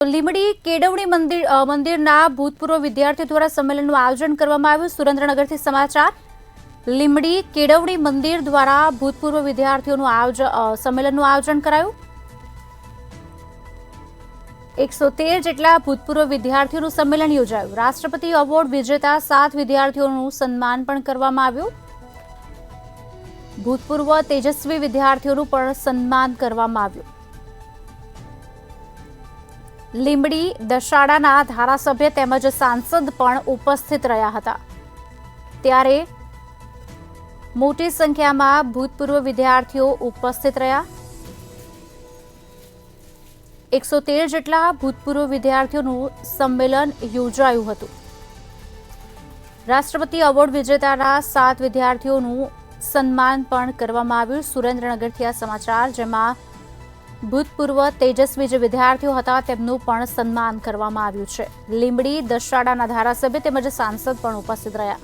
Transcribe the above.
લીંબડી કેળવણી મંદિરના ભૂતપૂર્વ વિદ્યાર્થીઓ દ્વારા સંમેલનનું આયોજન કરવામાં આવ્યું। સુરેન્દ્રનગરથી સમાચાર। લીંબડી કેળવણી મંદિર દ્વારા ભૂતપૂર્વ વિદ્યાર્થીઓનું સંમેલનનું આયોજન કરાયું। 113 જેટલા ભૂતપૂર્વ વિદ્યાર્થીઓનું સંમેલન યોજાયું। રાષ્ટ્રપતિ એવોર્ડ વિજેતા 7 વિદ્યાર્થીઓનું સન્માન પણ કરવામાં આવ્યું। ભૂતપૂર્વ તેજસ્વી વિદ્યાર્થીઓનું પણ સન્માન કરવામાં આવ્યું। લીંબડી દશાડાના ધારાસભ્ય તેમજ સાંસદ પણ ઉપસ્થિત રહ્યા હતા। ત્યારે મોટી સંખ્યામાં ભૂતપૂર્વ વિદ્યાર્થીઓ ઉપસ્થિત રહ્યા। 113 જેટલા ભૂતપૂર્વ વિદ્યાર્થીઓનું સંમેલન યોજાયું હતું। રાષ્ટ્રપતિ એવોર્ડ વિજેતાના 7 વિદ્યાર્થીઓનું સન્માન પણ કરવામાં આવ્યું। સુરેન્દ્રનગરથી આ સમાચાર, જેમાં ભૂતપૂર્વ તેજસ્વી જે વિદ્યાર્થીઓ હતા તેમનું પણ સન્માન કરવામાં આવ્યું છે। લીંબડી દશાડાના ધારાસભ્ય તેમજ સાંસદ પણ ઉપસ્થિત રહ્યા।